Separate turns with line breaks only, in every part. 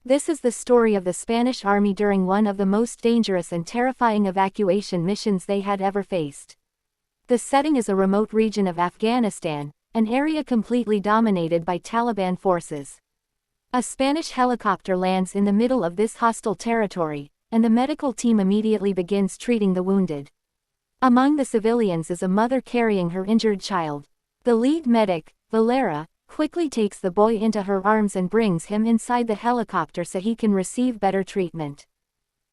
This is the story of the Spanish army during one of the most dangerous and terrifying evacuation missions they had ever faced. The setting is a remote region of Afghanistan, an area completely dominated by Taliban forces. A Spanish helicopter lands in the middle of this hostile territory, and the medical team immediately begins treating the wounded. Among the civilians is a mother carrying her injured child. The lead medic, Valera, quickly takes the boy into her arms and brings him inside the helicopter so he can receive better treatment.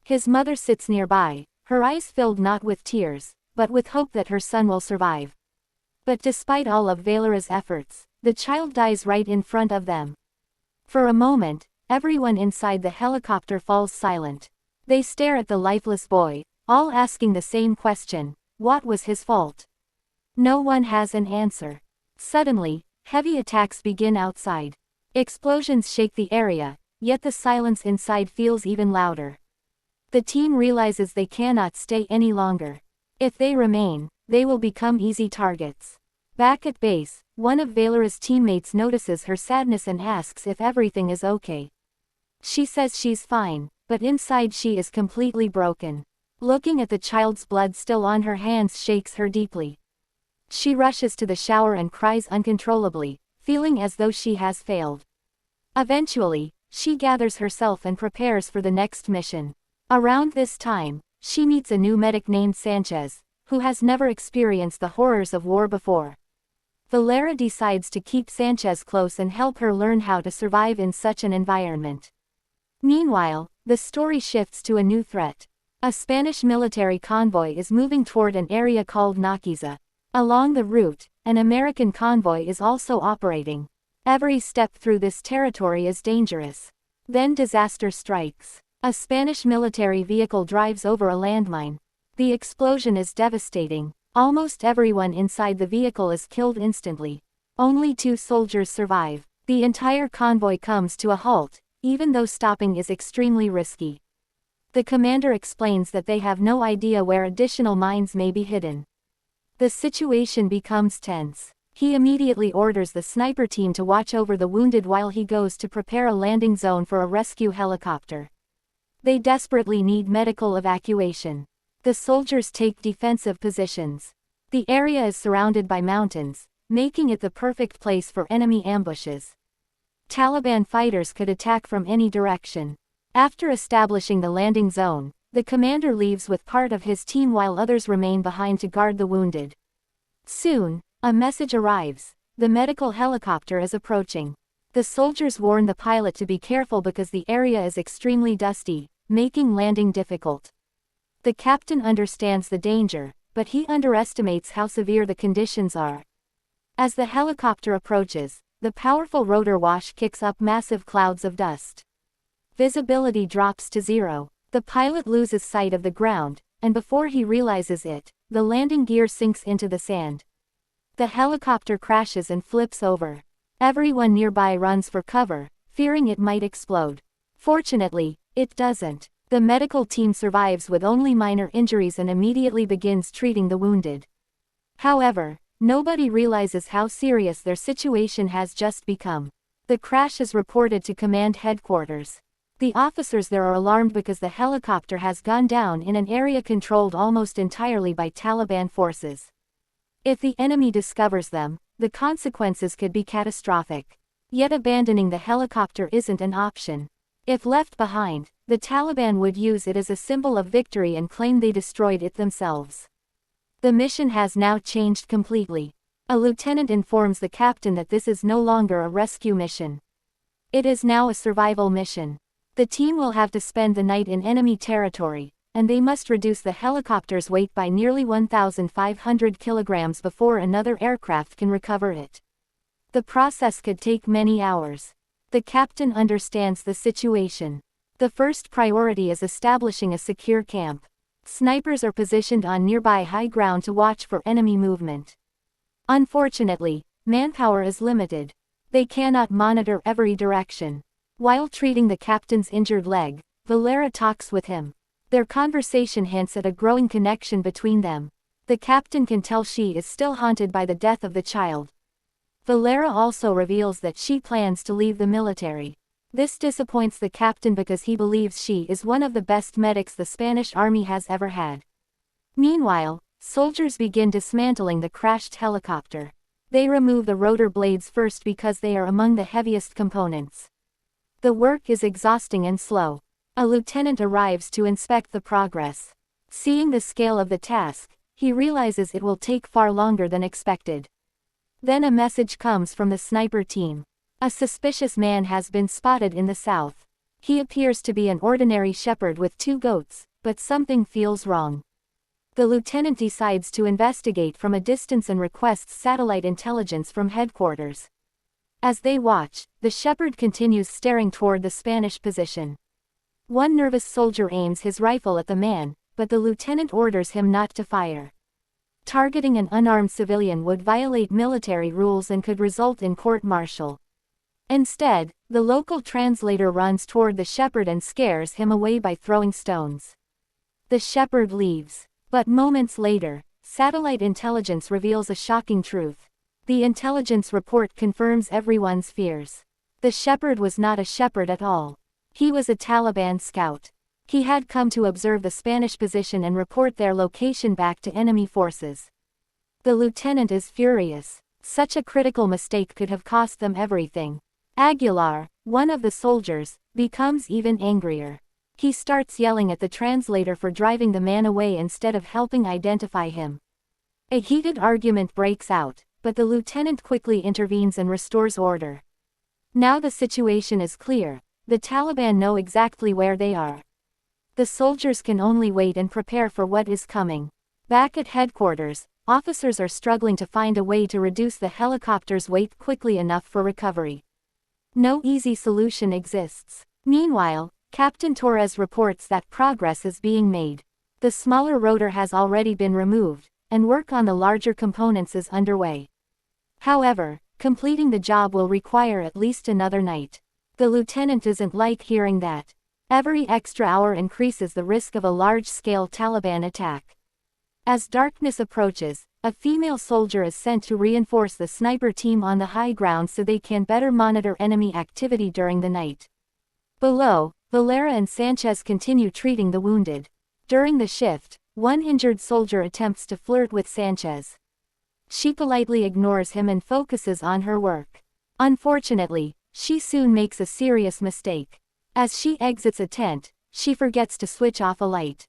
His mother sits nearby, her eyes filled not with tears, but with hope that her son will survive. But despite all of Valera's efforts, the child dies right in front of them. For a moment, everyone inside the helicopter falls silent. They stare at the lifeless boy, all asking the same question: what was his fault? No one has an answer. Suddenly, heavy attacks begin outside. Explosions shake the area, yet the silence inside feels even louder. The team realizes they cannot stay any longer. If they remain, they will become easy targets. Back at base, one of Valera's teammates notices her sadness and asks if everything is okay. She says she's fine, but inside she is completely broken. Looking at the child's blood still on her hands shakes her deeply. She rushes to the shower and cries uncontrollably, feeling as though she has failed. Eventually, she gathers herself and prepares for the next mission. Around this time, she meets a new medic named Sanchez, who has never experienced the horrors of war before. Valera decides to keep Sanchez close and help her learn how to survive in such an environment. Meanwhile, the story shifts to a new threat. A Spanish military convoy is moving toward an area called Naquiza. Along the route, an American convoy is also operating. Every step through this territory is dangerous. Then disaster strikes. A Spanish military vehicle drives over a landmine. The explosion is devastating. Almost everyone inside the vehicle is killed instantly. Only 2 soldiers survive. The entire convoy comes to a halt, even though stopping is extremely risky. The commander explains that they have no idea where additional mines may be hidden. The situation becomes tense. He immediately orders the sniper team to watch over the wounded while he goes to prepare a landing zone for a rescue helicopter. They desperately need medical evacuation. The soldiers take defensive positions. The area is surrounded by mountains, making it the perfect place for enemy ambushes. Taliban fighters could attack from any direction. After establishing the landing zone, the commander leaves with part of his team while others remain behind to guard the wounded. Soon, a message arrives. The medical helicopter is approaching. The soldiers warn the pilot to be careful because the area is extremely dusty, making landing difficult. The captain understands the danger, but he underestimates how severe the conditions are. As the helicopter approaches, the powerful rotor wash kicks up massive clouds of dust. Visibility drops to 0. The pilot loses sight of the ground, and before he realizes it, the landing gear sinks into the sand. The helicopter crashes and flips over. Everyone nearby runs for cover, fearing it might explode. Fortunately, it doesn't. The medical team survives with only minor injuries and immediately begins treating the wounded. However, nobody realizes how serious their situation has just become. The crash is reported to command headquarters. The officers there are alarmed because the helicopter has gone down in an area controlled almost entirely by Taliban forces. If the enemy discovers them, the consequences could be catastrophic. Yet abandoning the helicopter isn't an option. If left behind, the Taliban would use it as a symbol of victory and claim they destroyed it themselves. The mission has now changed completely. A lieutenant informs the captain that this is no longer a rescue mission. It is now a survival mission. The team will have to spend the night in enemy territory, and they must reduce the helicopter's weight by nearly 1,500 kilograms before another aircraft can recover it. The process could take many hours. The captain understands the situation. The first priority is establishing a secure camp. Snipers are positioned on nearby high ground to watch for enemy movement. Unfortunately, manpower is limited. They cannot monitor every direction. While treating the captain's injured leg, Valera talks with him. Their conversation hints at a growing connection between them. The captain can tell she is still haunted by the death of the child. Valera also reveals that she plans to leave the military. This disappoints the captain because he believes she is one of the best medics the Spanish army has ever had. Meanwhile, soldiers begin dismantling the crashed helicopter. They remove the rotor blades first because they are among the heaviest components. The work is exhausting and slow. A lieutenant arrives to inspect the progress. Seeing the scale of the task, he realizes it will take far longer than expected. Then a message comes from the sniper team. A suspicious man has been spotted in the south. He appears to be an ordinary shepherd with 2 goats, but something feels wrong. The lieutenant decides to investigate from a distance and requests satellite intelligence from headquarters. As they watch, the shepherd continues staring toward the Spanish position. One nervous soldier aims his rifle at the man, but the lieutenant orders him not to fire. Targeting an unarmed civilian would violate military rules and could result in court-martial. Instead, the local translator runs toward the shepherd and scares him away by throwing stones. The shepherd leaves. But moments later, satellite intelligence reveals a shocking truth. The intelligence report confirms everyone's fears. The shepherd was not a shepherd at all. He was a Taliban scout. He had come to observe the Spanish position and report their location back to enemy forces. The lieutenant is furious. Such a critical mistake could have cost them everything. Aguilar, one of the soldiers, becomes even angrier. He starts yelling at the translator for driving the man away instead of helping identify him. A heated argument breaks out, but the lieutenant quickly intervenes and restores order. Now the situation is clear. The Taliban know exactly where they are. The soldiers can only wait and prepare for what is coming. Back at headquarters, officers are struggling to find a way to reduce the helicopter's weight quickly enough for recovery. No easy solution exists. Meanwhile, Captain Torres reports that progress is being made. The smaller rotor has already been removed, and work on the larger components is underway. However, completing the job will require at least another night. The lieutenant doesn't like hearing that. Every extra hour increases the risk of a large-scale Taliban attack. As darkness approaches, a female soldier is sent to reinforce the sniper team on the high ground so they can better monitor enemy activity during the night. Below, Valera and Sanchez continue treating the wounded. During the shift, one injured soldier attempts to flirt with Sanchez. She politely ignores him and focuses on her work. Unfortunately, she soon makes a serious mistake. As she exits a tent, she forgets to switch off a light.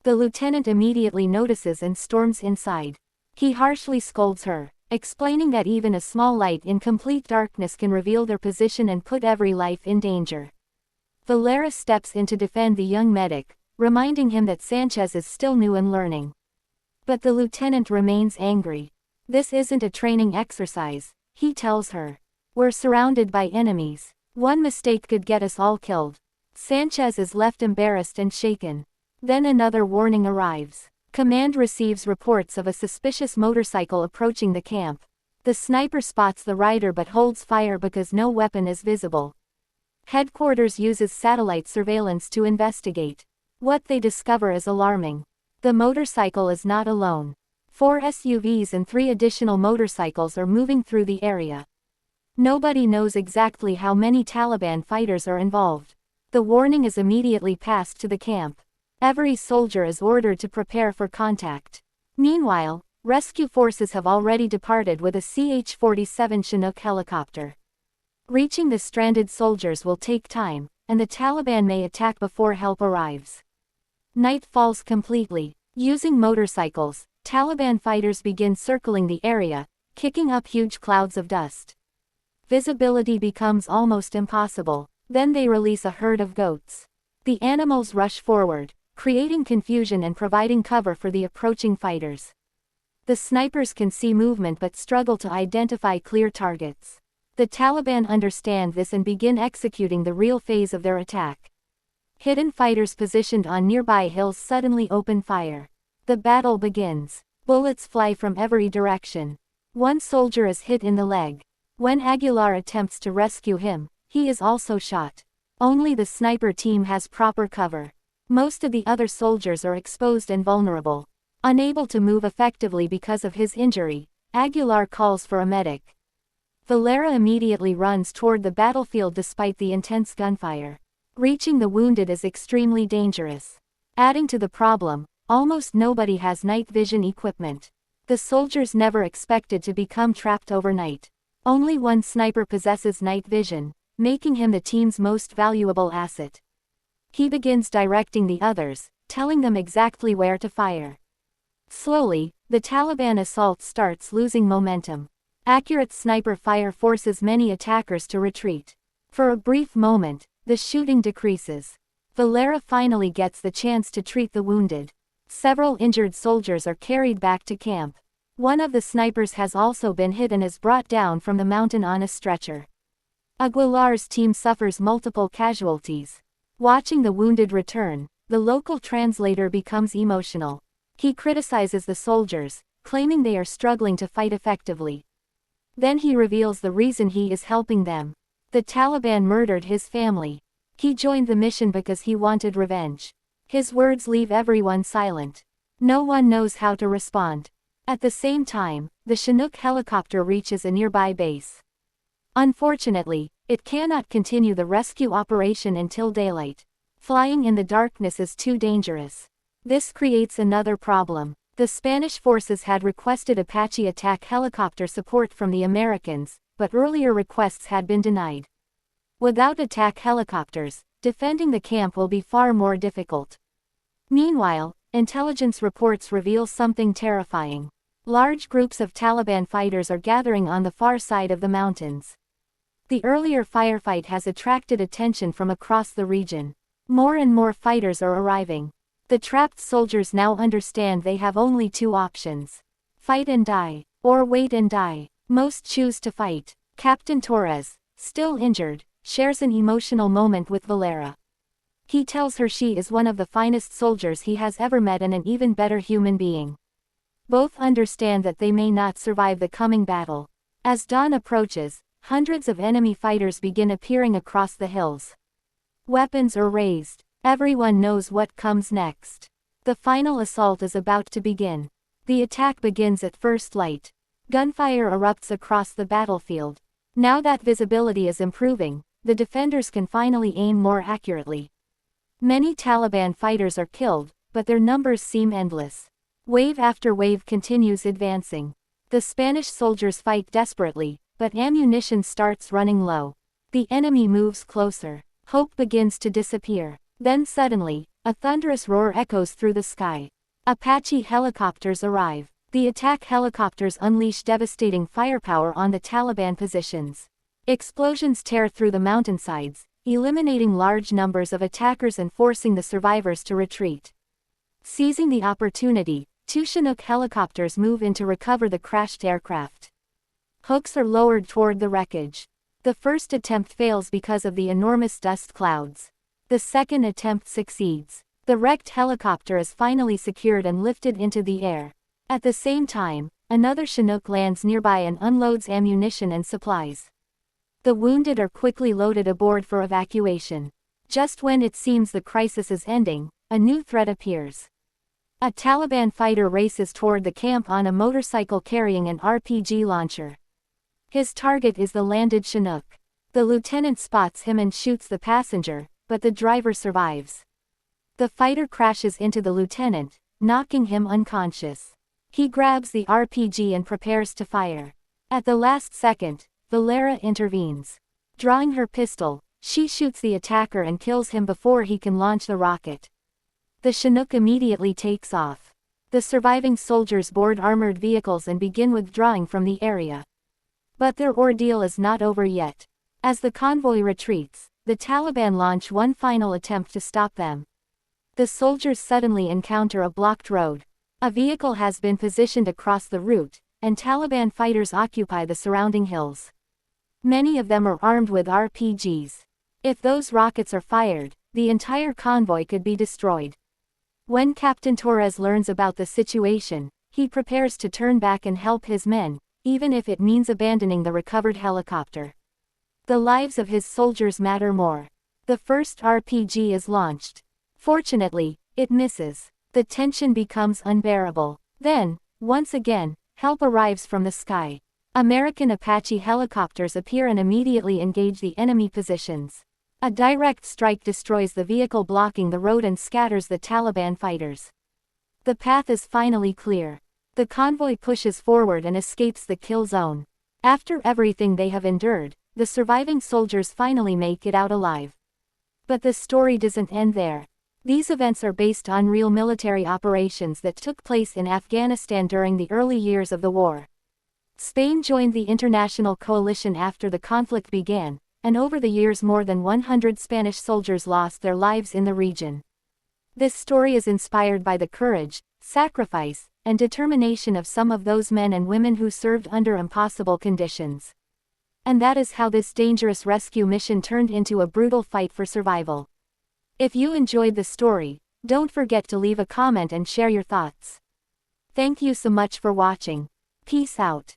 The lieutenant immediately notices and storms inside. He harshly scolds her, explaining that even a small light in complete darkness can reveal their position and put every life in danger. Valera steps in to defend the young medic, reminding him that Sanchez is still new and learning. But the lieutenant remains angry. This isn't a training exercise, he tells her. We're surrounded by enemies. One mistake could get us all killed. Sanchez is left embarrassed and shaken. Then another warning arrives. Command receives reports of a suspicious motorcycle approaching the camp. The sniper spots the rider but holds fire because no weapon is visible. Headquarters uses satellite surveillance to investigate. What they discover is alarming. The motorcycle is not alone. 4 SUVs and 3 additional motorcycles are moving through the area. Nobody knows exactly how many Taliban fighters are involved. The warning is immediately passed to the camp. Every soldier is ordered to prepare for contact. Meanwhile, rescue forces have already departed with a CH-47 Chinook helicopter. Reaching the stranded soldiers will take time, and the Taliban may attack before help arrives. Night falls completely. Using motorcycles, Taliban fighters begin circling the area, kicking up huge clouds of dust. Visibility becomes almost impossible. Then they release a herd of goats. The animals rush forward, creating confusion and providing cover for the approaching fighters. The snipers can see movement but struggle to identify clear targets. The Taliban understand this and begin executing the real phase of their attack. Hidden fighters positioned on nearby hills suddenly open fire. The battle begins. Bullets fly from every direction. One soldier is hit in the leg. When Aguilar attempts to rescue him, he is also shot. Only the sniper team has proper cover. Most of the other soldiers are exposed and vulnerable. Unable to move effectively because of his injury, Aguilar calls for a medic. Valera immediately runs toward the battlefield despite the intense gunfire. Reaching the wounded is extremely dangerous. Adding to the problem, almost nobody has night vision equipment. The soldiers never expected to become trapped overnight. Only one sniper possesses night vision, making him the team's most valuable asset. He begins directing the others, telling them exactly where to fire. Slowly, the Taliban assault starts losing momentum. Accurate sniper fire forces many attackers to retreat. For a brief moment, the shooting decreases. Valera finally gets the chance to treat the wounded. Several injured soldiers are carried back to camp. One of the snipers has also been hit and is brought down from the mountain on a stretcher. Aguilar's team suffers multiple casualties. Watching the wounded return, the local translator becomes emotional. He criticizes the soldiers, claiming they are struggling to fight effectively. Then he reveals the reason he is helping them. The Taliban murdered his family. He joined the mission because he wanted revenge. His words leave everyone silent. No one knows how to respond. At the same time, the Chinook helicopter reaches a nearby base. Unfortunately, it cannot continue the rescue operation until daylight. Flying in the darkness is too dangerous. This creates another problem. The Spanish forces had requested Apache attack helicopter support from the Americans, but earlier requests had been denied. Without attack helicopters, defending the camp will be far more difficult. Meanwhile, intelligence reports reveal something terrifying. Large groups of Taliban fighters are gathering on the far side of the mountains. The earlier firefight has attracted attention from across the region. More and more fighters are arriving. The trapped soldiers now understand they have only two options: fight and die, or wait and die. Most choose to fight. Captain Torres, still injured, shares an emotional moment with Valera. He tells her she is one of the finest soldiers he has ever met and an even better human being. Both understand that they may not survive the coming battle. As dawn approaches, hundreds of enemy fighters begin appearing across the hills. Weapons are raised. Everyone knows what comes next. The final assault is about to begin. The attack begins at first light. Gunfire erupts across the battlefield. Now that visibility is improving, the defenders can finally aim more accurately. Many Taliban fighters are killed, but their numbers seem endless. Wave after wave continues advancing. The Spanish soldiers fight desperately, but ammunition starts running low. The enemy moves closer. Hope begins to disappear. Then suddenly, a thunderous roar echoes through the sky. Apache helicopters arrive. The attack helicopters unleash devastating firepower on the Taliban positions. Explosions tear through the mountainsides, eliminating large numbers of attackers and forcing the survivors to retreat. Seizing the opportunity, two Chinook helicopters move in to recover the crashed aircraft. Hooks are lowered toward the wreckage. The first attempt fails because of the enormous dust clouds. The second attempt succeeds. The wrecked helicopter is finally secured and lifted into the air. At the same time, another Chinook lands nearby and unloads ammunition and supplies. The wounded are quickly loaded aboard for evacuation. Just when it seems the crisis is ending, a new threat appears. A Taliban fighter races toward the camp on a motorcycle carrying an RPG launcher. His target is the landed Chinook. The lieutenant spots him and shoots the passenger, but the driver survives. The fighter crashes into the lieutenant, knocking him unconscious. He grabs the RPG and prepares to fire. At the last second, Valera intervenes. Drawing her pistol, she shoots the attacker and kills him before he can launch the rocket. The Chinook immediately takes off. The surviving soldiers board armored vehicles and begin withdrawing from the area. But their ordeal is not over yet. As the convoy retreats, the Taliban launch one final attempt to stop them. The soldiers suddenly encounter a blocked road. A vehicle has been positioned across the route, and Taliban fighters occupy the surrounding hills. Many of them are armed with RPGs. If those rockets are fired, the entire convoy could be destroyed. When Captain Torres learns about the situation, he prepares to turn back and help his men, even if it means abandoning the recovered helicopter. The lives of his soldiers matter more. The first RPG is launched. Fortunately, it misses. The tension becomes unbearable. Then, once again, help arrives from the sky. American Apache helicopters appear and immediately engage the enemy positions. A direct strike destroys the vehicle blocking the road and scatters the Taliban fighters. The path is finally clear. The convoy pushes forward and escapes the kill zone. After everything they have endured, the surviving soldiers finally make it out alive. But the story doesn't end there. These events are based on real military operations that took place in Afghanistan during the early years of the war. Spain joined the international coalition after the conflict began, and over the years more than 100 Spanish soldiers lost their lives in the region. This story is inspired by the courage, sacrifice, and determination of some of those men and women who served under impossible conditions. And that is how this dangerous rescue mission turned into a brutal fight for survival. If you enjoyed the story, don't forget to leave a comment and share your thoughts. Thank you so much for watching. Peace out.